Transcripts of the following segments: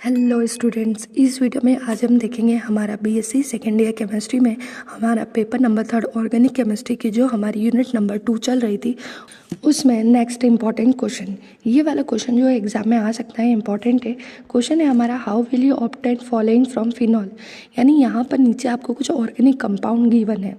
Hello students, इस video में आज हम देखेंगे हमारा बीएससी सेकेंड ईयर केमिस्ट्री में हमारा पेपर नंबर 3 ऑर्गेनिक केमिस्ट्री की जो हमारी यूनिट नंबर 2 चल रही थी उसमें नेक्स्ट इंपॉर्टेंट क्वेश्चन। ये वाला क्वेश्चन जो एग्जाम में आ सकता है, इंपॉर्टेंट है। क्वेश्चन है हमारा, how will you obtain following from phenol. यानी यहाँ पर नीचे आपको कुछ ऑर्गेनिक कंपाउंड गिवन है।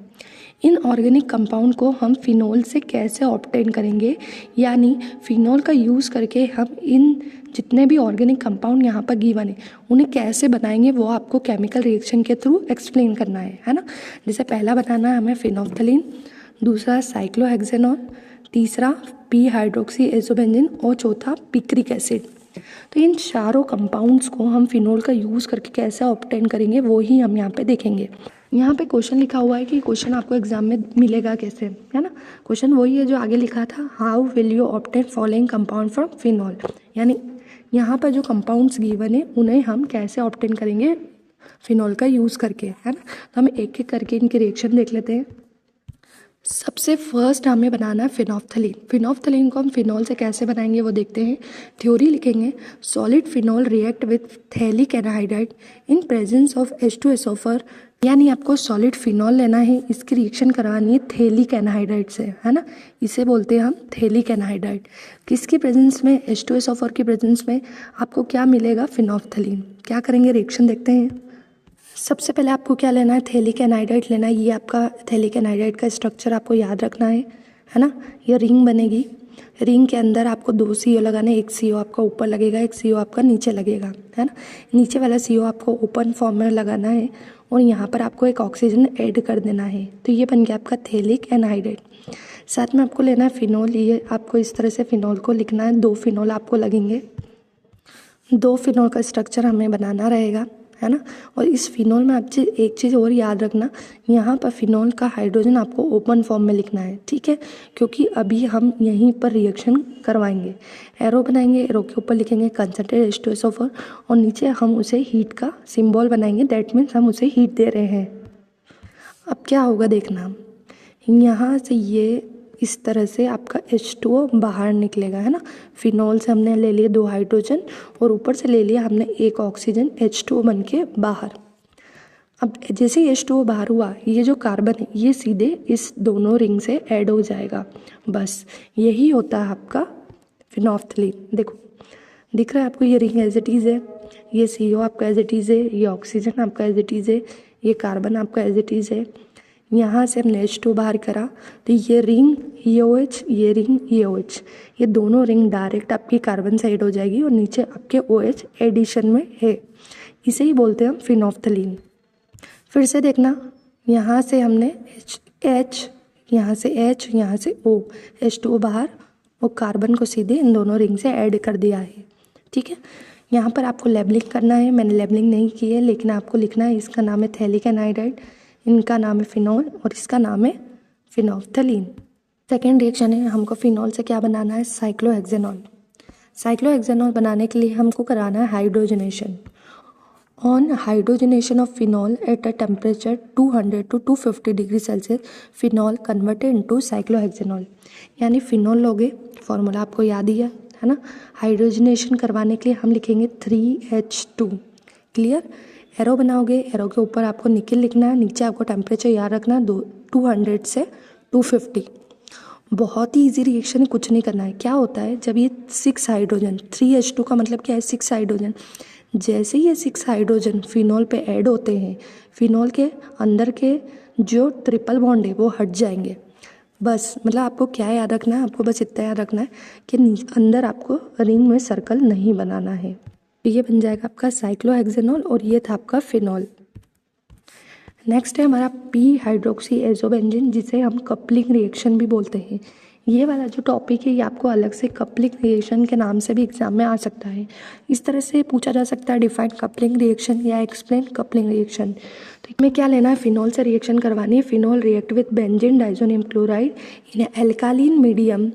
इन ऑर्गेनिक कंपाउंड को हम फिनॉल से कैसे ऑब्टेन करेंगे, यानी फिनॉल का यूज़ करके हम इन जितने भी ऑर्गेनिक कंपाउंड यहाँ पर गिवन है उन्हें कैसे बनाएंगे, वो आपको केमिकल रिएक्शन के थ्रू एक्सप्लेन करना है ना। जैसे पहला बताना है हमें फिनोल्फथलीन, दूसरा साइक्लोहेक्सेनॉल, तीसरा पी हाइड्रोक्सी एजोबेंजीन और चौथा पिक्रिक एसिड। तो इन चारों कंपाउंड्स को हम फिनॉल का यूज़ करके कैसे ऑब्टेन करेंगे वो ही हम यहाँ पे देखेंगे। यहाँ पे क्वेश्चन लिखा हुआ है कि क्वेश्चन आपको एग्जाम में मिलेगा कैसे, है ना। क्वेश्चन वही है जो आगे लिखा था, how will you obtain following compound from phenol. यानी यहाँ पर जो कंपाउंड्स गिवन है उन्हें हम कैसे ऑब्टेन करेंगे फिनॉल का यूज़ करके, है ना। तो हम एक एक करके इनके रिएक्शन देख लेते हैं। सबसे फर्स्ट हमें बनाना है फिनोल्फथलीन। फिनोल्फथलीन को हम फिनॉल से कैसे बनाएंगे वो देखते हैं। थ्योरी लिखेंगे, solid phenol react with phthalic anhydride in presence of H2SO4। यानी आपको सॉलिड फिनॉल लेना है, इसकी रिएक्शन करानी है थैलिक एनहाइड्राइड से, है ना। इसे बोलते हैं हम थैलिक एनहाइड्राइड। किसकी प्रेजेंस में, H2SO4 की प्रेजेंस में आपको क्या मिलेगा, फिनोल्फथलीन। क्या करेंगे, रिएक्शन देखते हैं। सबसे पहले आपको क्या लेना है, थैलिक एनहाइड्राइड लेना है। ये आपका थैलिक एनहाइड्राइड का स्ट्रक्चर आपको याद रखना है ना। ये रिंग बनेगी, रिंग के अंदर आपको 2 CO लगाना है। एक CO आपका ऊपर लगेगा, एक CO आपका नीचे लगेगा, है ना। नीचे वाला CO आपको ओपन फॉर्म में लगाना है और यहाँ पर आपको एक ऑक्सीजन ऐड कर देना है। तो ये बन गया आपका थैलिक एनहाइड्राइड। साथ में आपको लेना है फिनॉल। ये आपको इस तरह से फिनॉल को लिखना है, 2 फिनॉल आपको लगेंगे। 2 फिनॉल का स्ट्रक्चर हमें बनाना रहेगा, है ना। और इस फिनॉल में आप एक चीज़ और याद रखना, यहाँ पर फिनॉल का हाइड्रोजन आपको ओपन फॉर्म में लिखना है, ठीक है। क्योंकि अभी हम यहीं पर रिएक्शन करवाएंगे, एरो बनाएंगे, एरो के ऊपर लिखेंगे कंसंट्रेट H2SO4 और नीचे हम उसे हीट का सिंबल बनाएंगे। दैट मीन्स हम उसे हीट दे रहे हैं। अब क्या होगा देखना, यहाँ से ये इस तरह से आपका H2O बाहर निकलेगा, है ना। फिनॉल से हमने ले लिए 2 हाइड्रोजन और ऊपर से ले लिया हमने 1 ऑक्सीजन, H2O बन के बाहर। अब जैसे ही H2O बाहर हुआ, ये जो कार्बन है ये सीधे इस दोनों रिंग से ऐड हो जाएगा। बस यही होता है आपका फिनोल्फथलीन। देखो दिख रहा है आपको, ये रिंग एज इट इज़ है, ये CO आपका एज इट इज़ है, ये ऑक्सीजन आपका एज इट इज़ है, ये कार्बन आपका एज इट इज़ है। यहाँ से हमने H2 बाहर करा तो ये रिंग ये OH, ये रिंग ये OH, ये दोनों रिंग डायरेक्ट आपकी कार्बन से ऐड हो जाएगी और नीचे आपके OH एडिशन में है। इसे ही बोलते हैं हम फिनोल्फथलीन। फिर से देखना, यहाँ से हमने H, यहाँ से H, यहाँ से O, H2O बाहर और कार्बन को सीधे इन दोनों रिंग से ऐड कर दिया है, ठीक है। यहाँ पर आपको लेबलिंग करना है, मैंने लेबलिंग नहीं की है लेकिन आपको लिखना है, इसका नाम है थैलिक एनहाइड्राइड, इनका नाम है फिनॉल और इसका नाम है फिनोल्फथलीन। सेकेंड रिएक्शन है, हमको फिनॉल से क्या बनाना है, साइक्लोहेक्सेनॉल। साइक्लोहेक्सेनॉल बनाने के लिए हमको कराना है hydrogenation. On hydrogenation of phenol at a temperature 200 to 250 degree Celsius, phenol converted into cyclohexanol. यानी फिनॉल लोगे, फॉर्मूला आपको याद ही है ना। हाइड्रोजनेशन करवाने के लिए हम लिखेंगे 3H2, क्लियर। एरो बनाओगे, एरो के ऊपर आपको निकल लिखना है, नीचे आपको टेम्परेचर याद रखना है 200 से 250। बहुत ही इजी रिएक्शन है, कुछ नहीं करना है। क्या होता है जब ये 6 हाइड्रोजन, 3H2 का मतलब क्या है, 6 हाइड्रोजन, जैसे ये 6 हाइड्रोजन फिनॉल पे ऐड होते हैं, फिनॉल के अंदर के जो ट्रिपल बॉन्ड है वो हट जाएंगे। बस मतलब आपको क्या याद रखना है, आपको बस इतना याद रखना है कि अंदर आपको रिंग में सर्कल नहीं बनाना है। ये बन जाएगा आपका साइक्लोहेक्सेनॉल और ये था आपका फिनॉल। नेक्स्ट है हमारा पी हाइड्रोक्सी एजोबेंजीन, जिसे हम कपलिंग रिएक्शन भी बोलते हैं। ये वाला जो टॉपिक है ये आपको अलग से कपलिंग रिएक्शन के नाम से भी एग्जाम में आ सकता है। इस तरह से पूछा जा सकता है, डिफाइन कपलिंग रिएक्शन या एक्सप्लेन कपलिंग रिएक्शन। तो इसमें क्या लेना है, फिनॉल से रिएक्शन करवानी है। Phenol react with benzene diazonium chloride in alkaline medium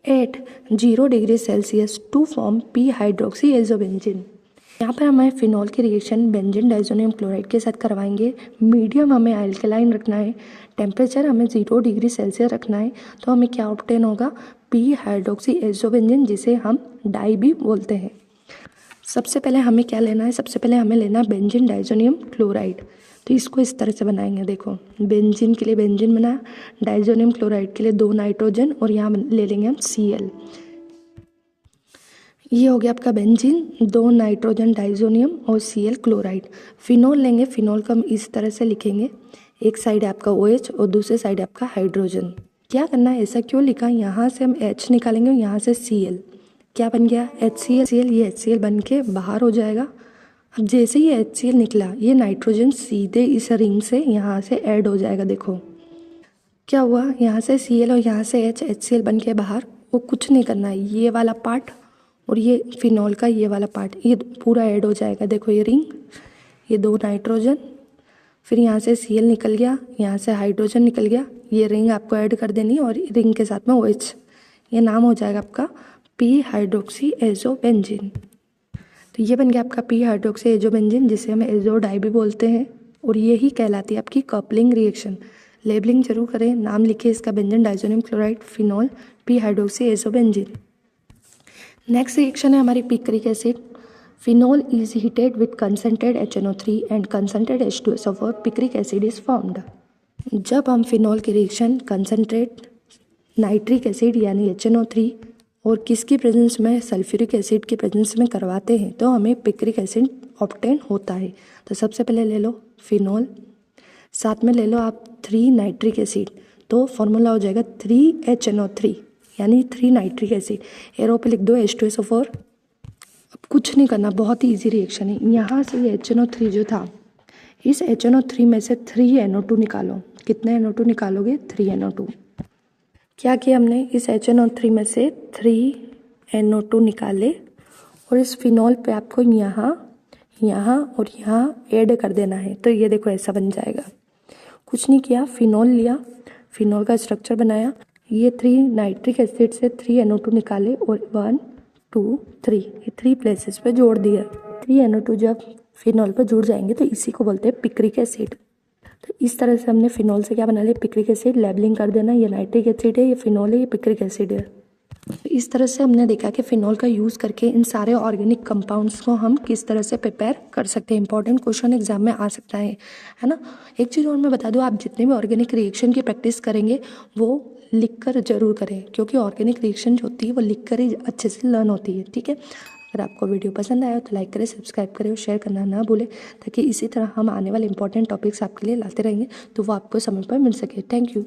at 0 degree Celsius to form p hydroxy azobenzene. यहाँ पर हमें फिनॉल की रिएक्शन बेंजीन डाइजोनियम क्लोराइड के साथ करवाएंगे। मीडियम हमें अल्कलाइन रखना है, टेम्परेचर हमें 0 डिग्री सेल्सियस रखना है। तो हमें क्या ऑब्टेन होगा, पी हाइड्रोक्सी एजोबेंजीन, जिसे हम डाई भी बोलते हैं। सबसे पहले हमें क्या लेना है, सबसे पहले हमें लेना है बेंजीन डाइजोनियम क्लोराइड। तो इसको इस तरह से बनाएंगे, देखो बेंजीन के लिए बेंजीन बना, डाइजोनियम क्लोराइड के लिए 2 नाइट्रोजन और यहाँ ले लेंगे हम Cl। ये हो गया आपका बेंजीन, 2 नाइट्रोजन डाइजोनियम और Cl क्लोराइड। फिनॉल लेंगे, फिनॉल को हम इस तरह से लिखेंगे, एक साइड है आपका OH और दूसरे साइड है आपका हाइड्रोजन। क्या करना है, ऐसा क्यों लिखा, यहाँ से हम H निकालेंगे और यहाँ से Cl, क्या बन गया HCl, ये HCl बन के बाहर हो जाएगा। अब जैसे ही HCl निकला, ये नाइट्रोजन सीधे इस रिंग से यहाँ से ऐड हो जाएगा। देखो क्या हुआ, यहाँ से Cl और यहाँ से HCl बन के बाहर। वो कुछ नहीं करना है, ये वाला पार्ट और ये फिनॉल का ये वाला पार्ट, ये पूरा ऐड हो जाएगा। देखो ये रिंग, ये 2 नाइट्रोजन, फिर यहाँ से Cl निकल गया, यहाँ से हाइड्रोजन निकल गया, ये रिंग आपको ऐड कर देनी और रिंग के साथ में OH, ये नाम हो जाएगा आपका पी हाइड्रोक्सी एजोबेंजीन। तो ये बन गया आपका पी हाइड्रोक्सी एजोबेंजीन, जिसे हम एजो डाई भी बोलते हैं, और यही कहलाती है आपकी कपलिंग रिएक्शन। लेबलिंग जरूर करें, नाम लिखिए इसका, benzene diazonium chloride phenol P hydroxy azobenzene. Next reaction है हमारी picric acid. Phenol is heated with concentrated HNO3 and concentrated H2SO4, picric acid is formed. जब हम फिनॉल की रिएक्शन कंसनट्रेट नाइट्रिक एसिड यानी HNO3 और किसकी प्रेजेंस में, sulphuric acid की प्रेजेंस में करवाते हैं, तो हमें पिक्रिक एसिड ऑब्टेन होता है। तो सबसे पहले ले लो फिनॉल, साथ में ले लो आप 3 नाइट्रिक एसिड, तो फॉर्मूला हो जाएगा 3HNO3 यानी 3 नाइट्रिक एसिड। एरो पे लिख दो H2SO4। अब कुछ नहीं करना, बहुत ही ईजी रिएक्शन है। यहाँ से ये HNO3 जो था, इस HNO3 में से 3NO2 निकालो। कितने NO2 निकालोगे, 3NO2। क्या किया हमने, इस HNO3 में से 3NO2 निकाले और इस फिनॉल पे आपको यहाँ और यहाँ ऐड कर देना है। तो ये देखो ऐसा बन जाएगा। कुछ नहीं किया, फिनॉल लिया, फिनॉल का स्ट्रक्चर बनाया, ये 3 नाइट्रिक एसिड से 3NO2 निकाले और 1 2 3 ये 3 प्लेसेस पे जोड़ दिया। 3NO2 जब फिनॉल पर जुड़ जाएंगे तो इसी को बोलते हैं पिक्रिक एसिड। तो इस तरह से हमने फिनॉल से क्या बना लिया, पिक्रिक एसिड। लेबलिंग कर देना, ये नाइट्रिक एसिड है, ये फिनॉल है, ये पिक्रिक एसिड है। तो इस तरह से हमने देखा कि फिनॉल का यूज़ करके इन सारे ऑर्गेनिक कंपाउंड्स को हम किस तरह से प्रिपेयर कर सकते हैं। इंपॉर्टेंट क्वेश्चन एग्जाम में आ सकता है ना। एक चीज़ और मैं बता दूँ, आप जितने भी ऑर्गेनिक रिएक्शन की प्रैक्टिस करेंगे वो लिख कर जरूर करें, क्योंकि ऑर्गेनिक रिएक्शन जो होती है वो लिख कर ही अच्छे से लर्न होती है। ठीक है, अगर आपको वीडियो पसंद आया तो लाइक करें, सब्सक्राइब करें और शेयर करना ना भूलें, ताकि इसी तरह हम आने वाले इंपॉर्टेंट टॉपिक्स आपके लिए लाते रहेंगे तो वो आपको समय पर मिल सके। Thank you.